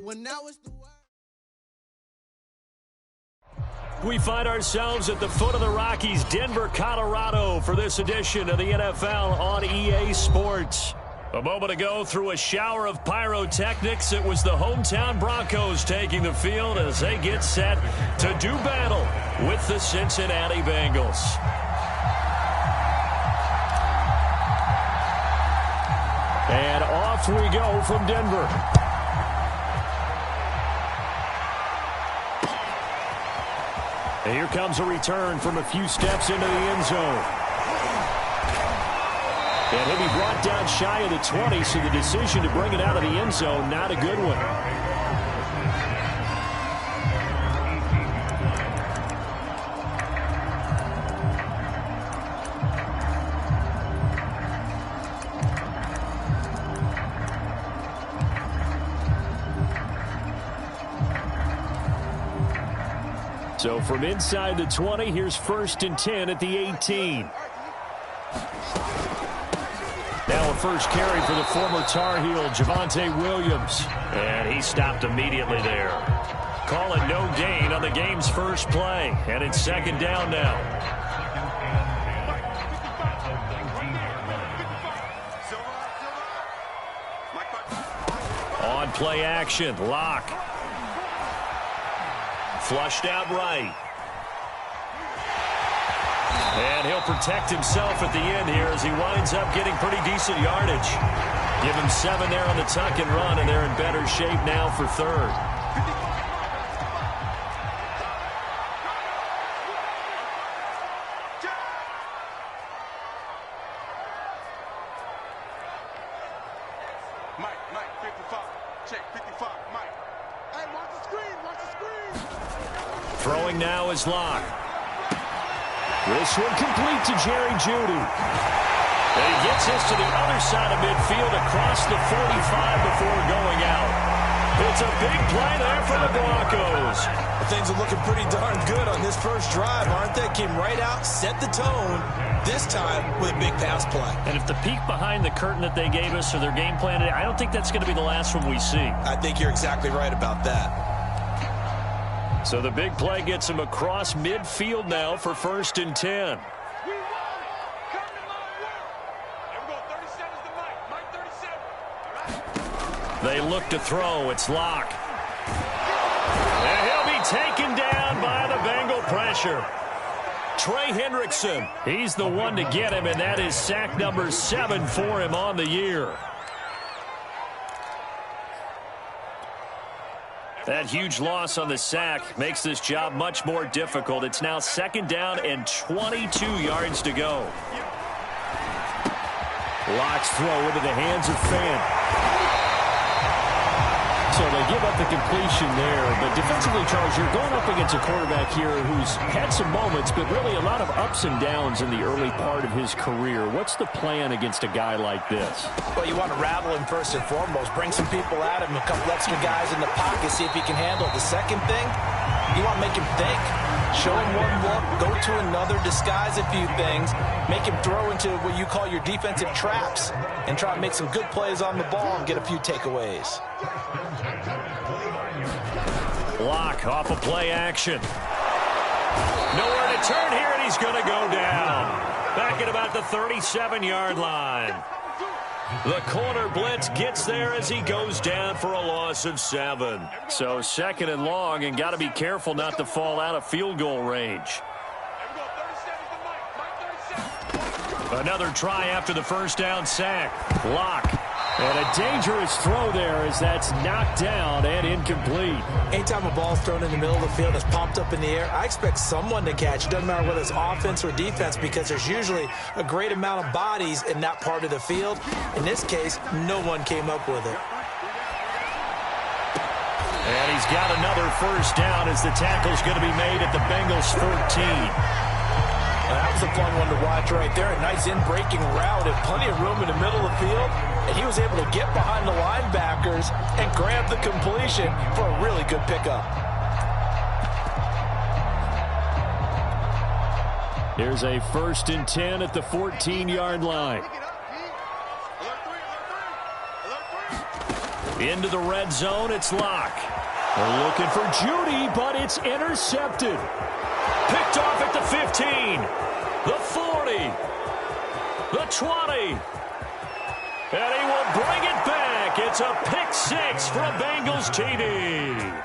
when now it's the We find ourselves at the foot of the Rockies, Denver, Colorado, for this edition of the NFL on EA Sports. A moment ago, through a shower of pyrotechnics, it was the hometown Broncos taking the field as they get set to do battle with the Cincinnati Bengals. And off we go from Denver. And here comes a return from a few steps into the end zone. And he'll be brought down shy of the 20, so the decision to bring it out of the end zone, not a good one. So from inside the 20, here's 1st and 10 at the 18. Now a first carry for the former Tar Heel, Javonte Williams. And he stopped immediately there. Call it no gain on the game's first play. And it's 2nd down now. On play action, Locke. Flushed out right. And he'll protect himself at the end here as he winds up getting pretty decent yardage. Give him 7 there on the tuck and run, and they're in better shape now for 3rd. Mike, 55. Check, 55, Mike. Hey, watch the screen. Throwing now is Locke. This one complete to Jerry Jeudy. And he gets this to the other side of midfield across the 45 before going out. It's a big play there for the Broncos. Things are looking pretty darn good on this first drive, aren't they? Came right out, set the tone, this time with a big pass play. And if the peek behind the curtain that they gave us or their game plan today, I don't think that's going to be the last one we see. I think you're exactly right about that. So the big play gets him across midfield now for 1st and 10. They look to throw. It's Locke. And he'll be taken down by the Bengal pressure. Trey Hendrickson, he's the one to get him, and that is sack number 7 for him on the year. That huge loss on the sack makes this job much more difficult. It's now 2nd down and 22 yards to go. Locke's throw into the hands of Fant. So they give up the completion there. But defensively, Charles, you're going up against a quarterback here who's had some moments, but really a lot of ups and downs in the early part of his career. What's the plan against a guy like this? Well, you want to rattle him first and foremost. Bring some people at him, a couple extra guys in the pocket, see if he can handle it. The second thing, you want to make him think. Show him one look, go to another, disguise a few things, make him throw into what you call your defensive traps, and try to make some good plays on the ball and get a few takeaways. Locke off of play action. Nowhere to turn here, and he's going to go down. Back at about the 37-yard line. The corner blitz gets there as he goes down for a loss of 7. So 2nd and long, and got to be careful not to fall out of field goal range. Another try after the first down sack. Locke. And a dangerous throw there as that's knocked down and incomplete. Anytime a ball's thrown in the middle of the field, it's popped up in the air, I expect someone to catch. It doesn't matter whether it's offense or defense, because there's usually a great amount of bodies in that part of the field. In this case, no one came up with it. And he's got another first down as the tackle's going to be made at the Bengals 13. That was a fun one to watch right there. A nice in-breaking route and plenty of room in the middle of the field. And he was able to get behind the linebackers and grab the completion for a really good pickup. Here's a 1st and 10 at the 14-yard line. Into the red zone, it's Locke. They're looking for Judy, but it's intercepted. Picked off at the 15, the 40, the 20. And he will bring it back. It's a pick six for a Bengals TD.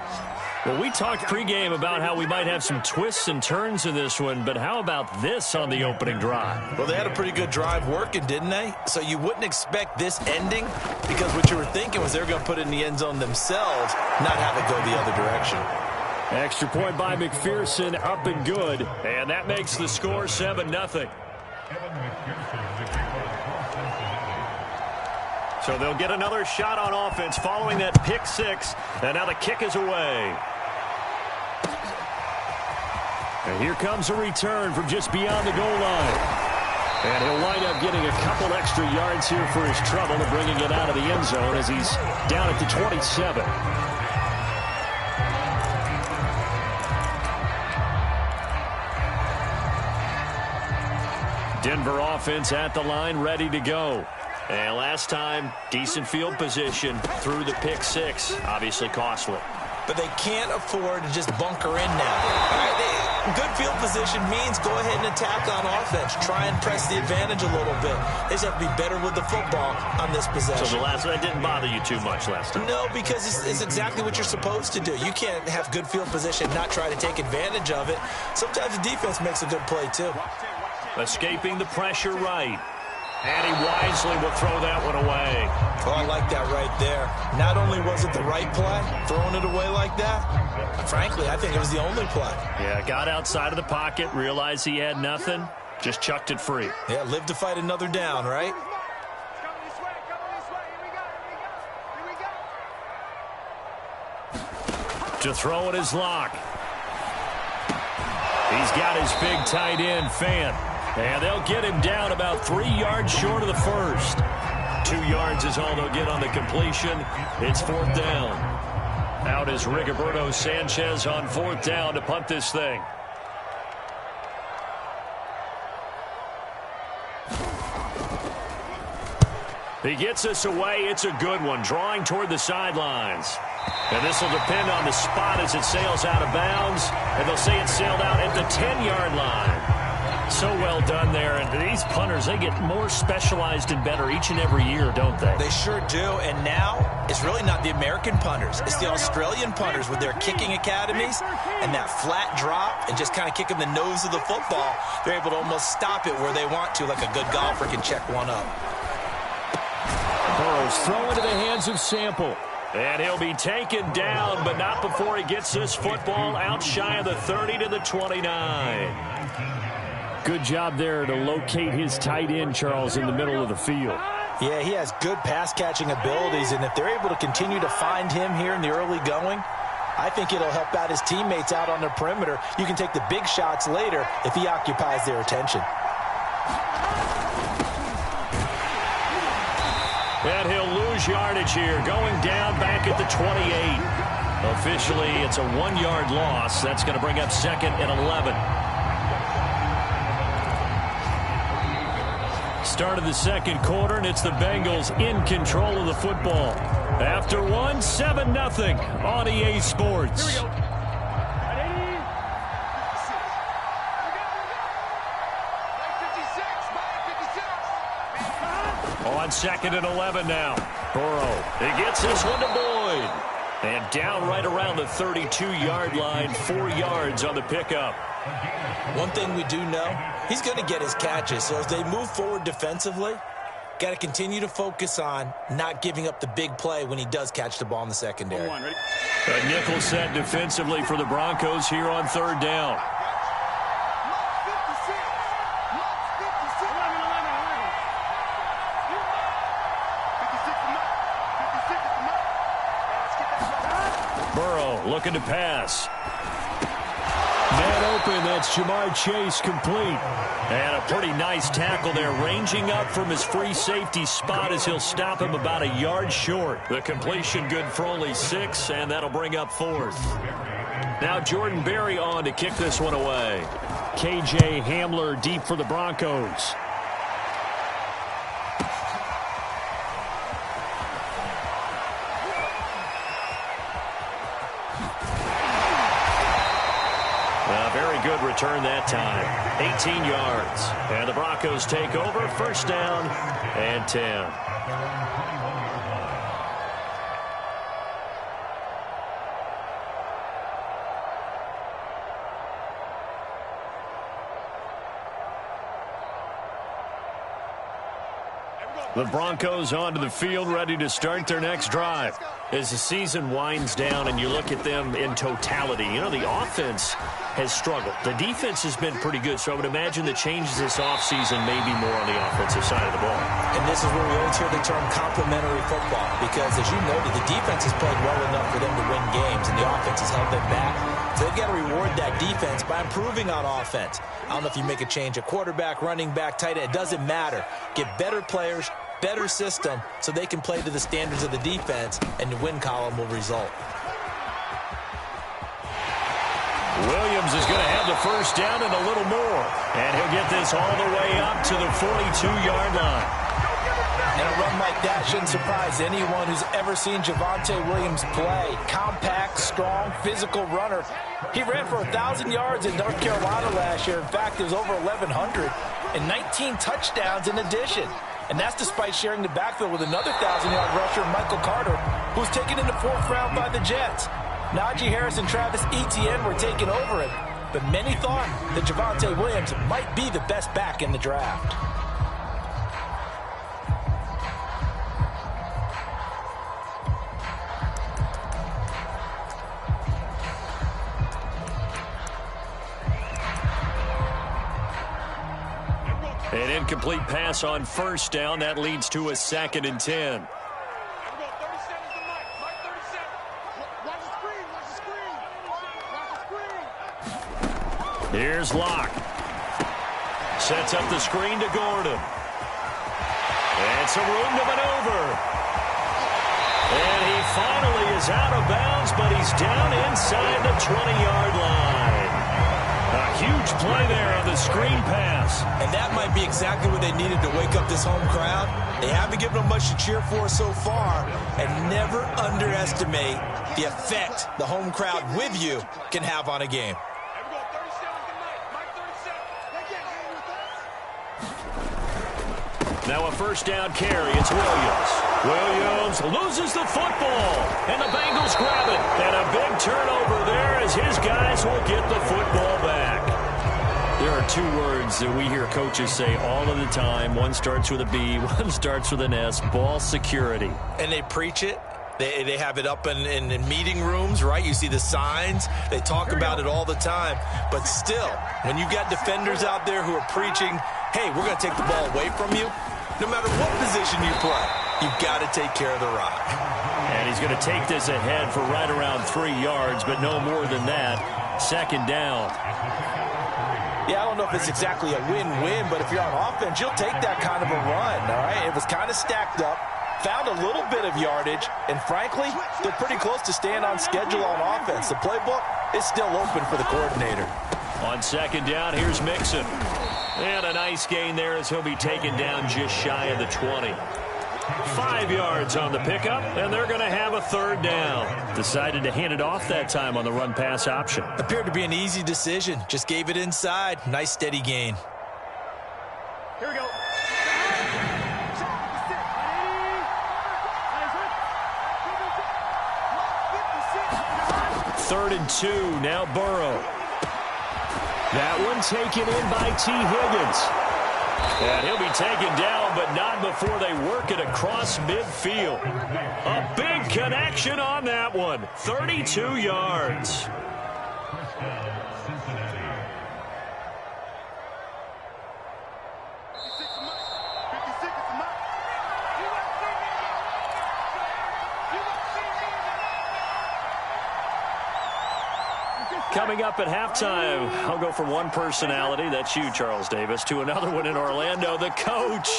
Well, we talked pregame about how we might have some twists and turns in this one, but how about this on the opening drive? Well, they had a pretty good drive working, didn't they? So you wouldn't expect this ending because what you were thinking was they were going to put it in the end zone themselves, not have it go the other direction. Extra point by McPherson, up and good, and that makes the score 7-0. So they'll get another shot on offense following that pick six, and now the kick is away. And here comes a return from just beyond the goal line. And he'll wind up getting a couple extra yards here for his trouble and bringing it out of the end zone as he's down at the 27. Denver offense at the line, ready to go. And last time, decent field position through the pick six. Obviously costly. But they can't afford to just bunker in now. All right, good field position means go ahead and attack on offense. Try and press the advantage a little bit. They just have to be better with the football on this possession. So that didn't bother you too much last time? No, because it's exactly what you're supposed to do. You can't have good field position and not try to take advantage of it. Sometimes the defense makes a good play, too. Escaping the pressure right. And he wisely will throw that one away. Oh, I like that right there. Not only was it the right play, throwing it away like that, frankly, I think it was the only play. Yeah, got outside of the pocket, realized he had nothing, just chucked it free. Yeah, live to fight another down, right? To throw it is Locke. He's got his big tight end, Fant. And they'll get him down about 3 yards short of the first. 2 yards is all they'll get on the completion. It's 4th down. Out is Rigoberto Sanchez on 4th down to punt this thing. He gets us away. It's a good one. Drawing toward the sidelines. And this will depend on the spot as it sails out of bounds. And they'll say it sailed out at the 10-yard line. So well done there. And these punters, they get more specialized and better each and every year, don't they? They sure do. And now it's really not the American punters. It's the Australian punters with their kicking academies and that flat drop and just kind of kicking the nose of the football. They're able to almost stop it where they want to, like a good golfer can check one up. Burrow's throw into the hands of Sample. And he'll be taken down, but not before he gets this football out shy of the 30 to the 29. Good job there to locate his tight end, Charles, in the middle of the field. Yeah, he has good pass-catching abilities, and if they're able to continue to find him here in the early going, I think it'll help out his teammates out on the perimeter. You can take the big shots later if he occupies their attention. And he'll lose yardage here, going down back at the 28. Officially, it's a 1-yard loss. That's going to bring up 2nd and 11. Start of the second quarter, and it's the Bengals in control of the football. After one, 7-0 on EA Sports. Here we go. On 2nd and 11 now. Burrow, he gets this one to Boyd. And down right around the 32-yard line, 4 yards on the pickup. One thing we do know, he's going to get his catches. So as they move forward defensively, got to continue to focus on not giving up the big play when he does catch the ball in the secondary. A nickel set defensively for the Broncos here on 3rd down. Burrow looking to pass. Man open, that's Jamar Chase complete. And a pretty nice tackle there, ranging up from his free safety spot as he'll stop him about a yard short. The completion good for only 6, and that'll bring up 4th. Now Jordan Berry on to kick this one away. KJ Hamler deep for the Broncos. A very good return that time. 18 yards. And the Broncos take over. First down and 10. The Broncos onto the field, ready to start their next drive. As the season winds down and you look at them in totality, you know, the offense has struggled. The defense has been pretty good, so I would imagine the changes this offseason may be more on the offensive side of the ball. And this is where we always hear the term complementary football, because as you noted, the defense has played well enough for them to win games, and the offense has held them back. So they've got to reward that defense by improving on offense. I don't know if you make a change at quarterback, running back, tight end. It doesn't matter. Get better players, better system, so they can play to the standards of the defense, and the win column will result. Williams is going to have the first down and a little more. And he'll get this all the way up to the 42-yard line. And a run like that shouldn't surprise anyone who's ever seen Javonte Williams play. Compact, strong, physical runner. He ran for 1,000 yards in North Carolina last year. In fact, it was over 1,100 and 19 touchdowns in addition. And that's despite sharing the backfield with another 1,000-yard rusher, Michael Carter, who was taken in the 4th round by the Jets. Najee Harris and Travis Etienne were taking over him, but many thought that Javonte Williams might be the best back in the draft. An incomplete pass on first down. That leads to a 2nd and 10. Here's Locke. Sets up the screen to Gordon. And some room to maneuver. And he finally is out of bounds, but he's down inside the 20-yard line. A huge play there on the screen pass. And that might be exactly what they needed to wake up this home crowd. They haven't given them much to cheer for so far. And never underestimate the effect the home crowd with you can have on a game. Now a first down carry. It's Williams. Williams loses the football. And the Bengals grab it. And a big turnover there as his guys will get the football back. There are 2 words that we hear coaches say all of the time. One starts with a B, one starts with an S. Ball security. And they preach it. They have it up in meeting rooms, right? You see the signs. They talk about it all the time. But still, when you've got defenders out there who are preaching, hey, we're going to take the ball away from you, no matter what position you play, you've got to take care of the rock. And he's going to take this ahead for right around 3 yards, but no more than that. 2nd down. Yeah, I don't know if it's exactly a win-win, but if you're on offense, you'll take that kind of a run, all right? It was kind of stacked up, found a little bit of yardage, and frankly, they're pretty close to staying on schedule on offense. The playbook is still open for the coordinator. On 2nd down, here's Mixon. And a nice gain there as he'll be taken down just shy of the 20. 5 yards on the pickup, and they're going to have a 3rd down. Decided to hand it off that time on the run-pass option. Appeared to be an easy decision. Just gave it inside. Nice, steady gain. Here we go. 3rd and 2, now Burrow. That one taken in by T. Higgins. And he'll be taken down, but not before they work it across midfield. A big connection on that one. 32 yards. Coming up at halftime, I'll go from one personality, that's you, Charles Davis, to another one in Orlando, the coach.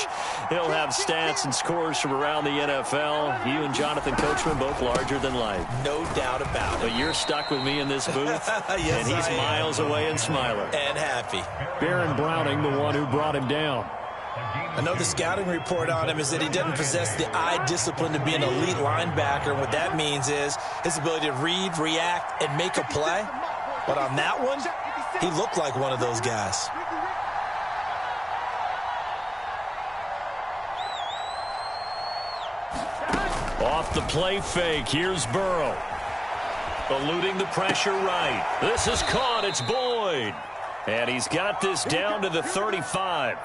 He'll have stats and scores from around the NFL. You and Jonathan Coachman, both larger than life. No doubt about it. But you're stuck with me in this booth, yes, and he's miles away and smiling. And happy. Baron Browning, the one who brought him down. I know the scouting report on him is that he doesn't possess the eye discipline to be an elite linebacker. And what that means is his ability to read, react, and make a play. But on that one, he looked like one of those guys. Off the play fake, here's Burrow. Eluding the pressure right. This is caught, it's Boyd. And he's got this down to the 35.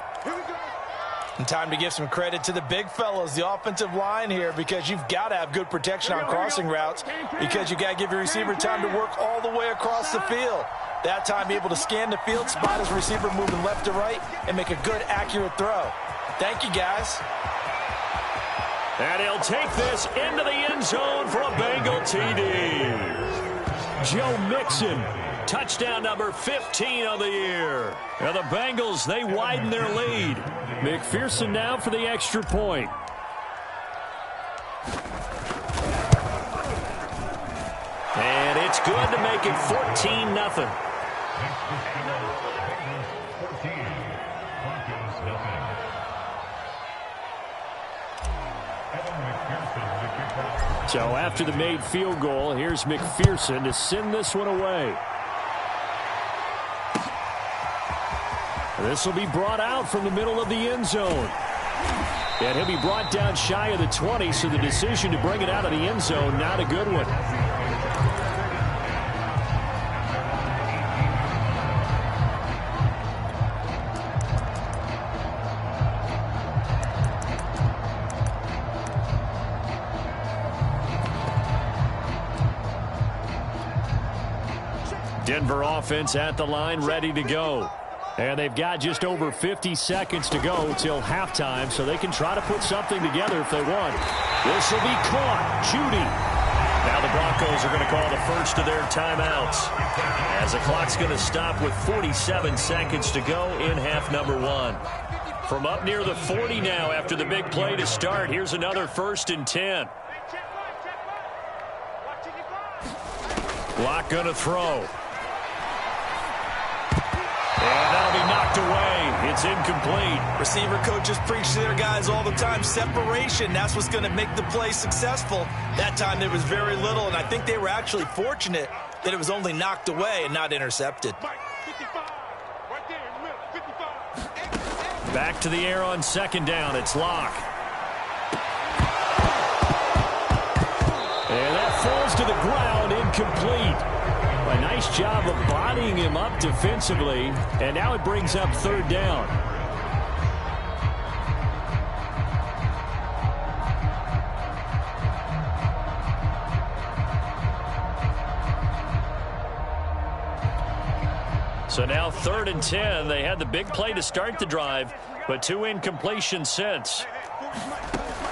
And time to give some credit to the big fellas, the offensive line here, because you've got to have good protection on crossing routes, because you got to give your receiver time to work all the way across the field. That time able to scan the field, spot his receiver moving left to right, and make a good, accurate throw. Thank you, guys. And he'll take this into the end zone for a Bengal TD. Joe Mixon, touchdown number 15 of the year. Now the Bengals, they widen their lead. McPherson now for the extra point. And it's good to make it 14-0. So after the made field goal, here's McPherson to send this one away. This will be brought out from the middle of the end zone. And he'll be brought down shy of the 20, so the decision to bring it out of the end zone, not a good one. Denver offense at the line, ready to go. And they've got just over 50 seconds to go till halftime, so they can try to put something together if they want. This will be caught. Judy. Now the Broncos are going to call the first of their timeouts, as the clock's going to stop with 47 seconds to go in half number one. From up near the 40 now after the big play to start, here's another 1st and 10. Locke going to throw. And that'll be knocked away. It's incomplete. Receiver coaches preach to their guys all the time. Separation, that's what's going to make the play successful. That time there was very little, and I think they were actually fortunate that it was only knocked away and not intercepted. Back to the air on 2nd down. It's Locke. And that falls to the ground, incomplete. A nice job of bodying him up defensively, and now it brings up 3rd down. So now 3rd and 10. They had the big play to start the drive, but 2 incompletions since.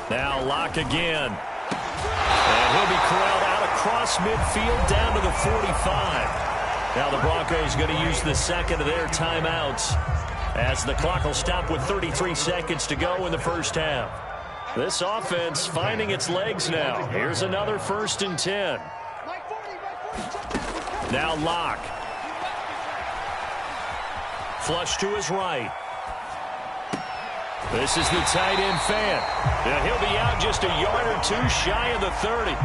Now Locke again. And he'll be corralled out across midfield down to the 45. Now the Broncos going to use the second of their timeouts, as the clock will stop with 33 seconds to go in the first half. This offense finding its legs now. Here's another 1st and 10. Now Locke. Flush to his right. This is the tight end fan. Now he'll be out just a yard or 2 shy of the 30.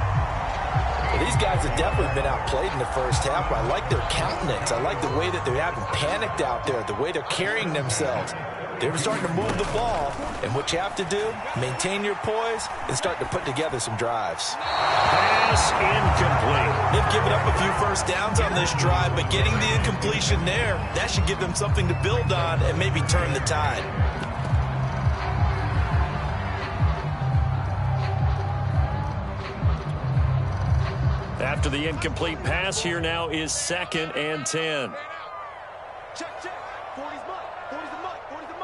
Well, these guys have definitely been outplayed in the first half, but I like their countenance. I like the way that they haven't panicked out there, the way they're carrying themselves. They're starting to move the ball, and what you have to do, maintain your poise and start to put together some drives. Pass incomplete. They've given up a few first downs on this drive, but getting the incompletion there, that should give them something to build on and maybe turn the tide. After the incomplete pass, here now is 2nd and 10. Check, check. 40's mud. 40's the mud. 40's the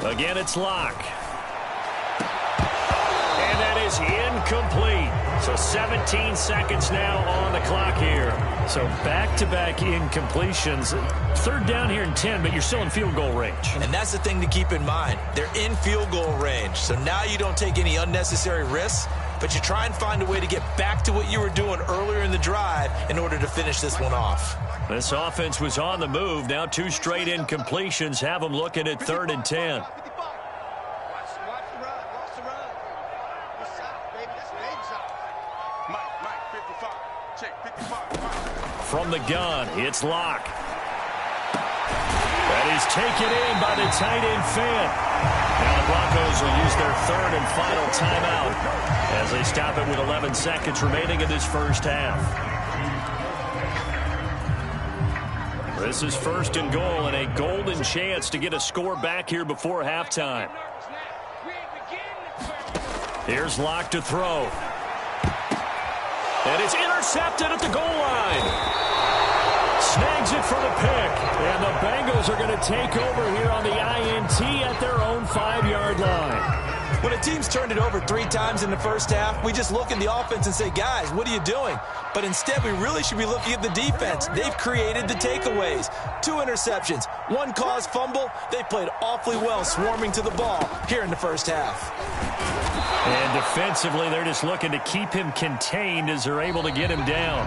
mud. Again, it's Locke. And that is incomplete. So 17 seconds now on the clock here. So back-to-back incompletions. 3rd down here and 10, but you're still in field goal range. And that's the thing to keep in mind. They're in field goal range. So now you don't take any unnecessary risks. but you try and find a way to get back to what you were doing earlier in the drive in order to finish this one off. This offense was on the move. Now 2 straight incompletions have them looking at 3rd and 10. From the gun, it's Locke. That is taken in by the tight end Fant. Now the Broncos will use their 3rd and final timeout as they stop it with 11 seconds remaining in this first half. This is 1st and goal and a golden chance to get a score back here before halftime. Here's Locke to throw. And it's intercepted at the goal line. Snags it for the pick. And the Bengals are going to take over here on the INT at their own 5-yard line. When a team's turned it over 3 times in the first half, we just look at the offense and say, guys, what are you doing? But instead, we really should be looking at the defense. They've created the takeaways. 2 interceptions, 1 caused fumble. They played awfully well swarming to the ball here in the first half. And defensively, they're just looking to keep him contained as they're able to get him down.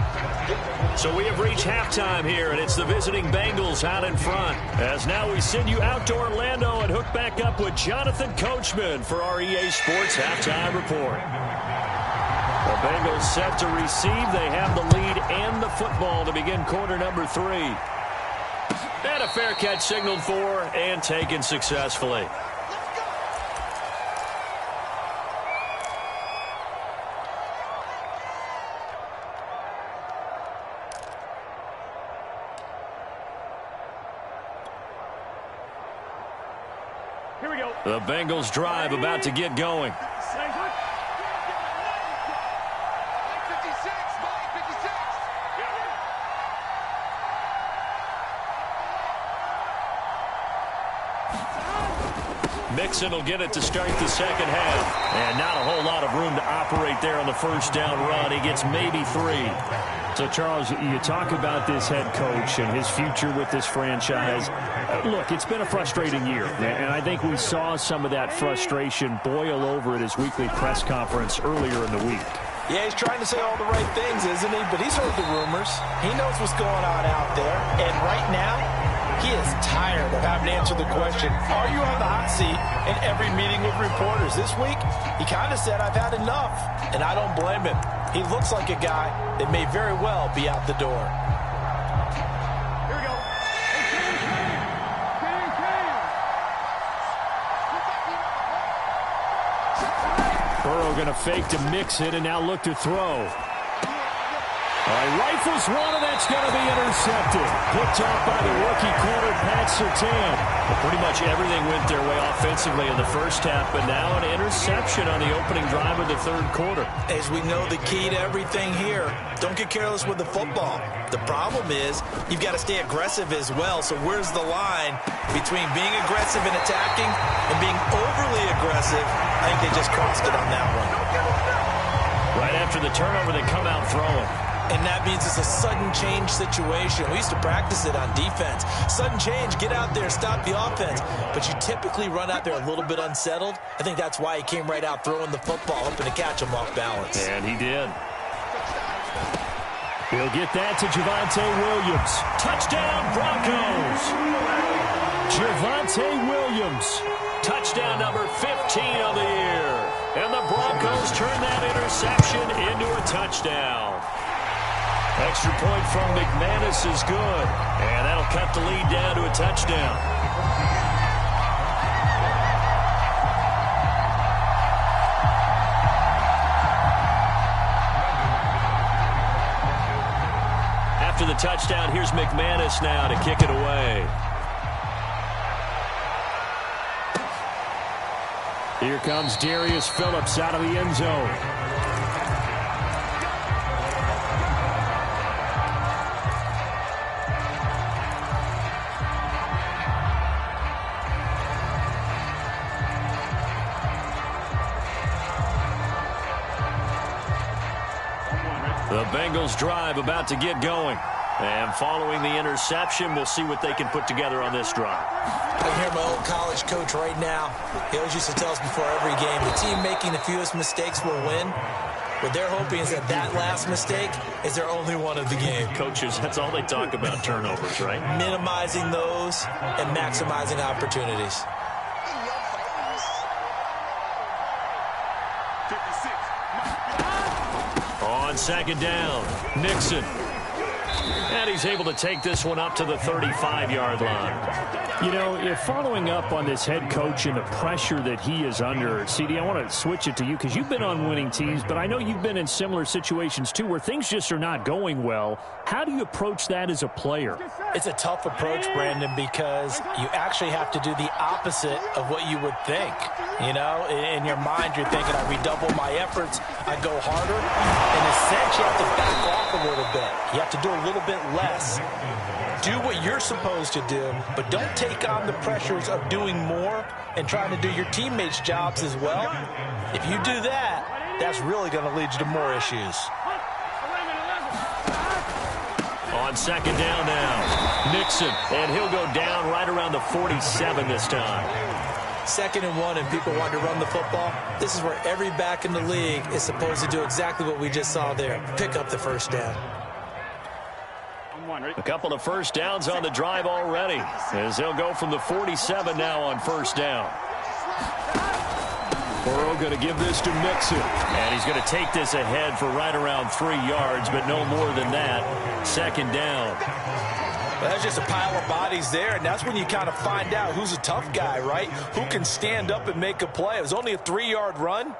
So we have reached halftime here, and it's the visiting Bengals out in front. As now we send you out to Orlando and hook back up with Jonathan Coachman for our EA Sports Halftime Report. The Bengals set to receive. They have the lead and the football to begin quarter number 3. And a fair catch signaled for and taken successfully. The Bengals drive about to get going. Mixon will get it to start the second half. And not a whole lot of room to operate there on the first down run. He gets maybe 3. So, Charles, you talk about this head coach and his future with this franchise. Look, it's been a frustrating year, and I think we saw some of that frustration boil over at his weekly press conference earlier in the week. Yeah, he's trying to say all the right things, isn't he? But he's heard the rumors. He knows what's going on out there. And right now, he is tired of having to answer the question, are you on the hot seat in every meeting with reporters? This week, he kind of said, I've had enough. And I don't blame him. He looks like a guy that may very well be out the door. Here we go. Burrow going to fake to mix it and now look to throw. All right, rifles one, and that's going to be intercepted. Picked off by the rookie corner, Pat Surtain. Well, pretty much everything went their way offensively in the first half, but now an interception on the opening drive of the 3rd quarter. As we know, the key to everything here, don't get careless with the football. The problem is you've got to stay aggressive as well. So where's the line between being aggressive and attacking and being overly aggressive? I think they just crossed it on that one. Right after the turnover, they come out throwing. And that means it's a sudden change situation. We used to practice it on defense. Sudden change, get out there, stop the offense. But you typically run out there a little bit unsettled. I think that's why he came right out throwing the football, hoping to catch him off balance. And he did. He'll get that to Javonte Williams. Touchdown, Broncos! Javonte Williams. Touchdown number 15 of the year. And the Broncos turn that interception into a touchdown. Extra point from McManus is good. And that'll cut the lead down to a touchdown. After the touchdown, here's McManus now to kick it away. Here comes Darius Phillips out of the end zone. The Bengals drive about to get going. And following the interception, we'll see what they can put together on this drive. I can hear my old college coach right now. He always used to tell us before every game, the team making the fewest mistakes will win. What they're hoping is that last mistake is their only one of the game. Coaches, that's all they talk about, turnovers, right? Minimizing those and maximizing opportunities. On second down, Nixon. And he's able to take this one up to the 35-yard line. You know, if following up on this head coach and the pressure that he is under, CD, I want to switch it to you because you've been on winning teams, but I know you've been in similar situations too where things just are not going well. How do you approach that as a player? It's a tough approach, Brandon, because you actually have to do the opposite of what you would think. You know, in your mind, you're thinking, I redouble my efforts, I go harder. In a sense, you have to back off a little bit. You have to do a little bit less. Do what you're supposed to do, but don't take on the pressures of doing more and trying to do your teammates' jobs as well. If you do that, that's really going to lead you to more issues. On second down now, Nixon, and he'll go down right around the 47 this time. 2nd and 1, and people want to run the football. This is where every back in the league is supposed to do exactly what we just saw there. Pick up the first down. A couple of first downs on the drive already, as they'll go from the 47 now on first down. Burrow going to give this to Nixon. And he's going to take this ahead for right around 3 yards, but no more than that. 2nd down. Well, that's just a pile of bodies there, and that's when you kind of find out who's a tough guy, right? Who can stand up and make a play. It was only a 3-yard run,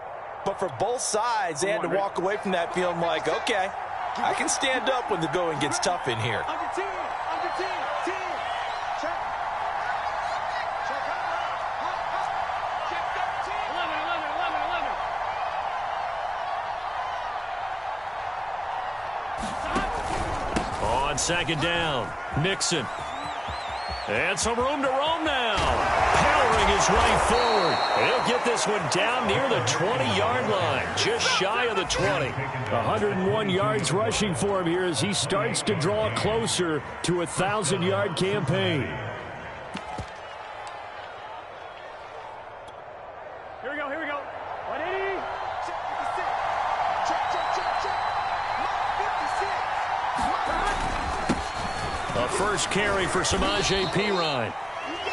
but for both sides, they had to walk away from that feeling like, okay, I can stand up when the going gets tough in here. On second down, Nixon. And some room to roam now. Powering his way forward. He'll get this one down near the 20-yard line, just shy of the 20. 101 yards rushing for him here as he starts to draw closer to a 1,000-yard campaign. Here we go. 180. A first carry for Samaje Perine.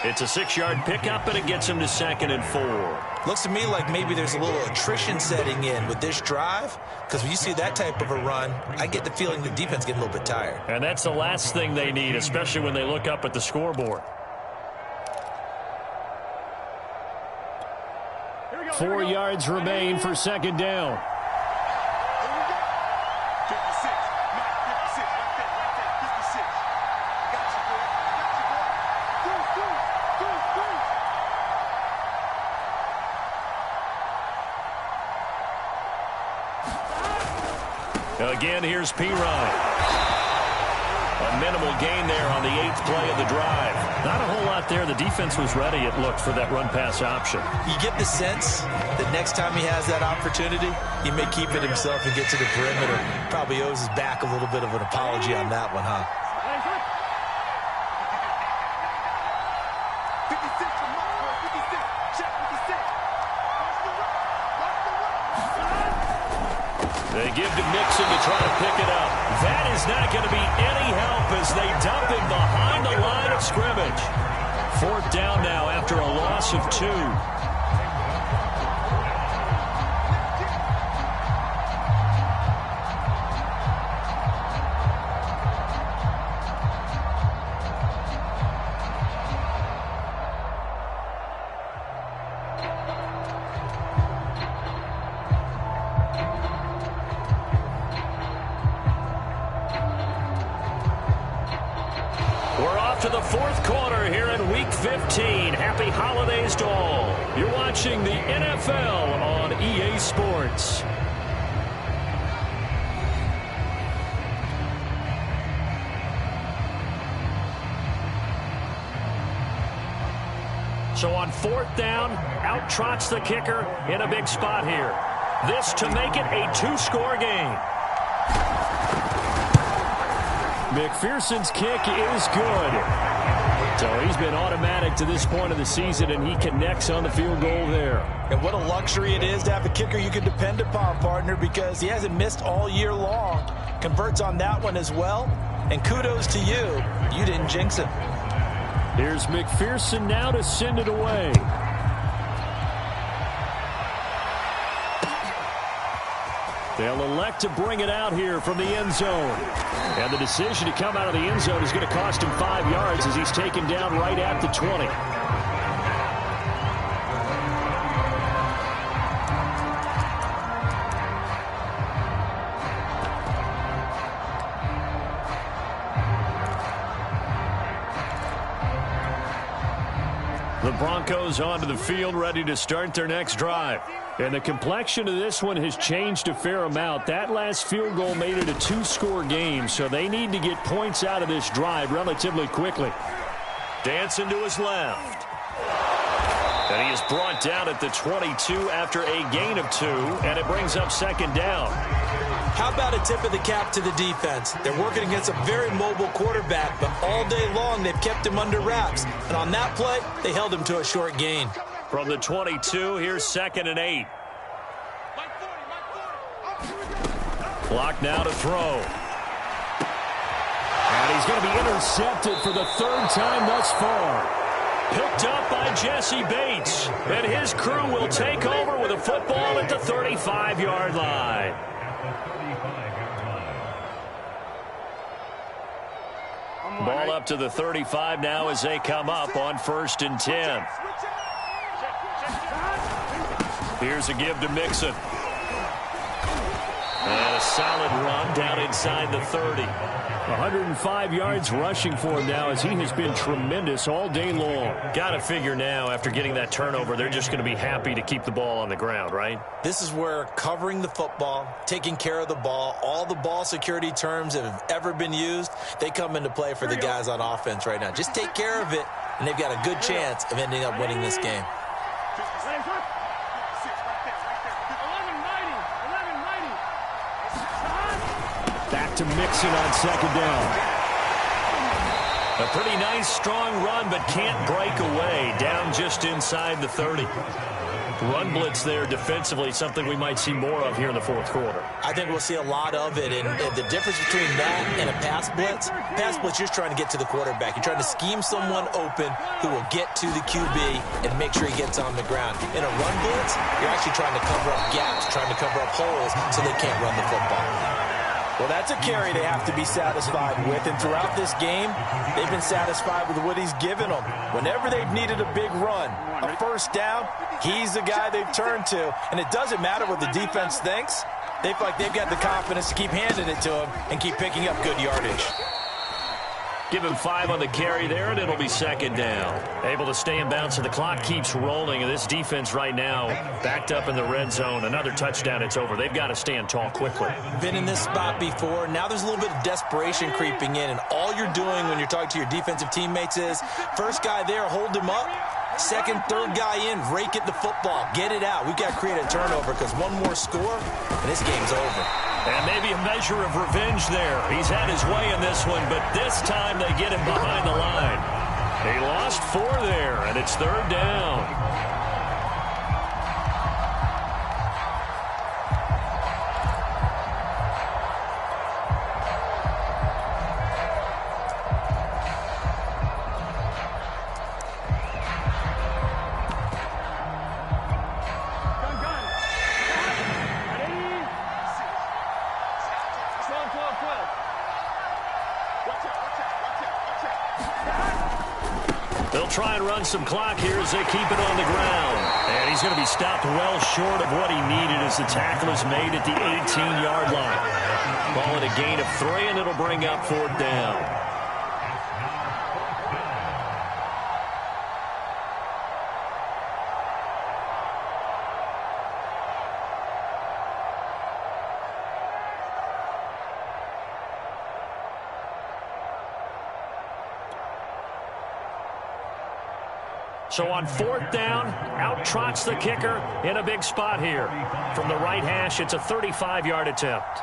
It's a 6-yard pickup, and it gets him to 2nd and 4. Looks to me like maybe there's a little attrition setting in with this drive, because when you see that type of a run, I get the feeling the defense getting a little bit tired. And that's the last thing they need, especially when they look up at the scoreboard. 4 yards remain for 2nd down. Again, here's Perine. A minimal gain there on the 8th play of the drive. Not a whole lot there. The defense was ready, it looked, for that run-pass option. You get the sense that next time he has that opportunity, he may keep it himself and get to the perimeter. Probably owes his back a little bit of an apology on that one, huh? They give to Nixon to try to pick it up. That is not going to be any help as they dump him behind the line of scrimmage. 4th down now after a loss of 2. To the 4th quarter here in Week 15. Happy holidays to all. You're watching the NFL on EA Sports. So on 4th down, out trots the kicker in a big spot here. This to make it a 2-score game. McPherson's kick is good. So he's been automatic to this point of the season, and he connects on the field goal there. And what a luxury it is to have a kicker you can depend upon, partner, because he hasn't missed all year long. Converts on that one as well. And kudos to you. You didn't jinx him. Here's McPherson now to send it away. They'll elect to bring it out here from the end zone. And the decision to come out of the end zone is going to cost him 5 yards as he's taken down right at the 20. The Broncos onto the field, ready to start their next drive. And the complexion of this one has changed a fair amount. That last field goal made it a 2-score game, so they need to get points out of this drive relatively quickly. Dancing to his left. And he is brought down at the 22 after a gain of 2, and it brings up second down. How about a tip of the cap to the defense? They're working against a very mobile quarterback, but all day long they've kept him under wraps. And on that play, they held him to a short gain. From the 22, here's 2nd and 8. Clock now to throw. And he's going to be intercepted for the 3rd time thus far. Picked up by Jesse Bates. And his crew will take over with a football at the 35-yard line. Ball up to the 35 now as they come up on 1st and 10. Here's a give to Mixon. And a solid run down inside the 30. 105 yards rushing for him now as he has been tremendous all day long. Got to figure now after getting that turnover, they're just going to be happy to keep the ball on the ground, right? This is where covering the football, taking care of the ball, all the ball security terms that have ever been used, they come into play for the guys on offense right now. Just take care of it, and they've got a good chance of ending up winning this game. Back to Mixon on 2nd down. A pretty nice, strong run, but can't break away. Down just inside the 30. Run blitz there defensively, something we might see more of here in the 4th quarter. I think we'll see a lot of it, and the difference between that and a pass blitz, you're just trying to get to the quarterback. You're trying to scheme someone open who will get to the QB and make sure he gets on the ground. In a run blitz, you're actually trying to cover up gaps, trying to cover up holes so they can't run the football. Well, that's a carry they have to be satisfied with, and throughout this game, they've been satisfied with what he's given them. Whenever they've needed a big run, a 1st down, he's the guy they've turned to, and it doesn't matter what the defense thinks. They feel like they've got the confidence to keep handing it to him and keep picking up good yardage. Give him 5 on the carry there, and it'll be 2nd down. Able to stay in bounds, so the clock keeps rolling, and this defense right now backed up in the red zone. Another touchdown, it's over. They've got to stand tall quickly. Been in this spot before. Now there's a little bit of desperation creeping in, and all you're doing when you're talking to your defensive teammates is, first guy there, hold him up. 2nd, 3rd guy in, rake at the football. Get it out. We've got to create a turnover because one more score, and this game's over. And maybe a measure of revenge there. He's had his way in this one, but this time they get him behind the line. He lost 4 there, and it's 3rd down. They'll try and run some clock here as they keep it on the ground. And he's going to be stopped well short of what he needed as the tackle is made at the 18-yard line. Ball at a gain of 3, and it'll bring up 4th down. So on 4th down, out trots the kicker in a big spot here. From the right hash, it's a 35-yard attempt.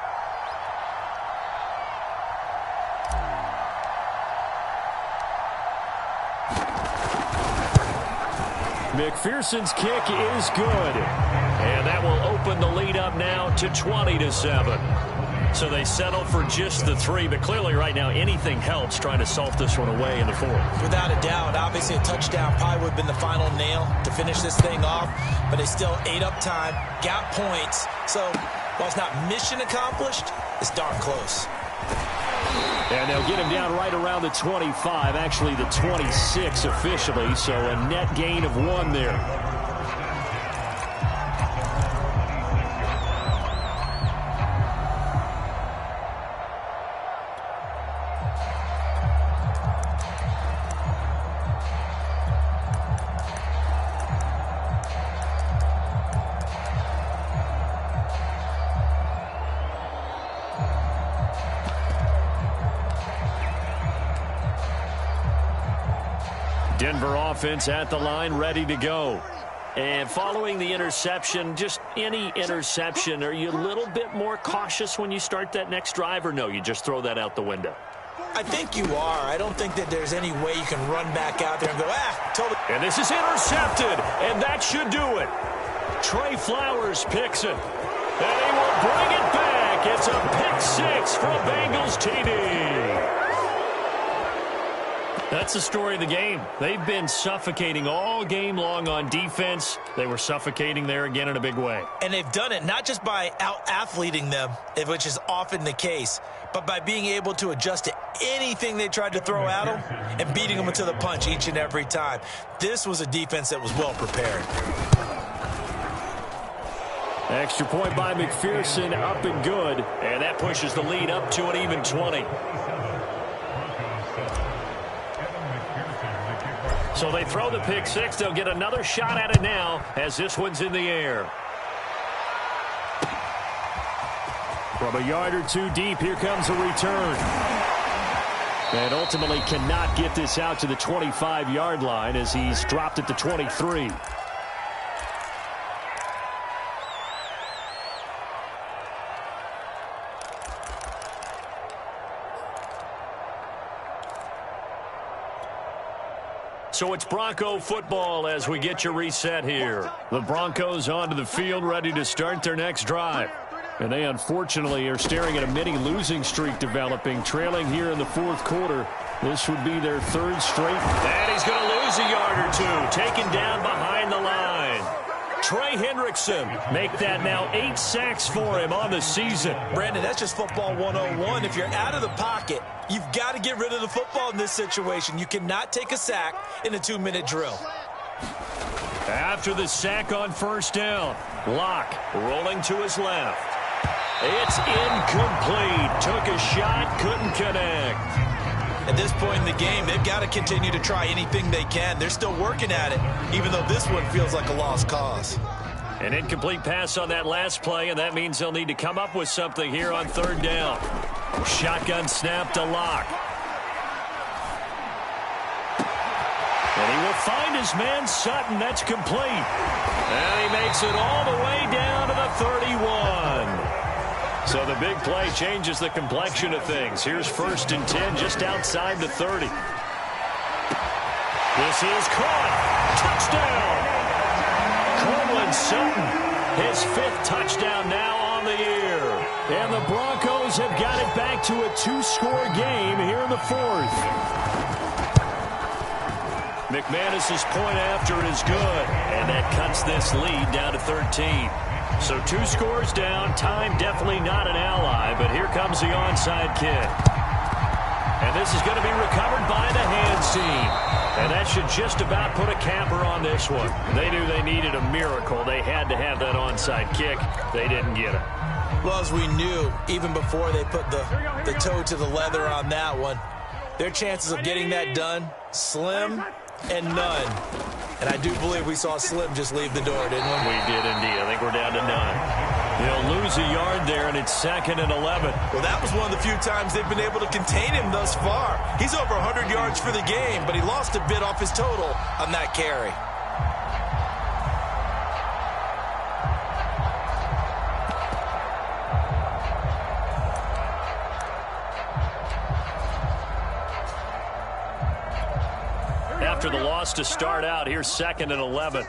McPherson's kick is good. And that will open the lead up now to 20-7. So they settle for just the 3, but clearly right now anything helps trying to salt this one away in the 4th. Without a doubt, obviously a touchdown probably would have been the final nail to finish this thing off, but they still ate up time, got points. So while it's not mission accomplished, it's darn close. And they'll get him down right around the 25, actually the 26 officially, so a net gain of 1 there. Denver offense at the line, ready to go. And following the interception, just any interception, are you a little bit more cautious when you start that next drive, or no, you just throw that out the window? I think you are. I don't think that there's any way you can run back out there and go, totally. And this is intercepted, and that should do it. Trey Flowers picks it. And he will bring it back. It's a pick 6 for a Bengals TD. That's the story of the game. They've been suffocating all game long on defense. They were suffocating there again in a big way. And they've done it not just by out-athleting them, which is often the case, but by being able to adjust to anything they tried to throw at them and beating them to the punch each and every time. This was a defense that was well prepared. Extra point by McPherson, up and good. And that pushes the lead up to an even 20. So they throw the pick 6. They'll get another shot at it now as this one's in the air. From a yard or 2 deep, here comes a return. And ultimately cannot get this out to the 25-yard line as he's dropped at the 23. So it's Bronco football as we get your reset here. The Broncos onto the field, ready to start their next drive. And they unfortunately are staring at a mini losing streak developing, trailing here in the 4th quarter. This would be their 3rd straight. And he's going to lose a yard or 2, taken down behind the line. Trey Hendrickson make that now 8 sacks for him on the season. Brandon, that's just football 101. If you're out of the pocket, you've got to get rid of the football in this situation. You cannot take a sack in a 2-minute drill. After the sack on 1st down, Locke rolling to his left. It's incomplete. Took a shot, couldn't connect. At this point in the game, they've got to continue to try anything they can. They're still working at it, even though this one feels like a lost cause. An incomplete pass on that last play, and that means they'll need to come up with something here on 3rd down. Shotgun snap to Locke. And he will find his man Sutton. That's complete. And he makes it all the way down to the 31. So the big play changes the complexion of things. Here's 1st and 10 just outside the 30. This is caught. Touchdown. Courtland Sutton, his 5th touchdown now on the year. And the Broncos have got it back to a 2-score game here in the 4th. McManus's point after is good, and that cuts this lead down to 13. So 2 scores down, time definitely not an ally, but here comes the onside kick. And this is going to be recovered by the hands team. And that should just about put a capper on this one. They knew they needed a miracle. They had to have that onside kick. They didn't get it. Well, as we knew, even before they put the toe to the leather on that one, their chances of getting that done, slim and none. And I do believe we saw Slim just leave the door, didn't we? We did indeed. I think we're down to none. They'll lose a yard there, and it's 2nd and 11. Well, that was one of the few times they've been able to contain him thus far. He's over 100 yards for the game, but he lost a bit off his total on that carry. after the loss to start out. Here's 2nd and 11.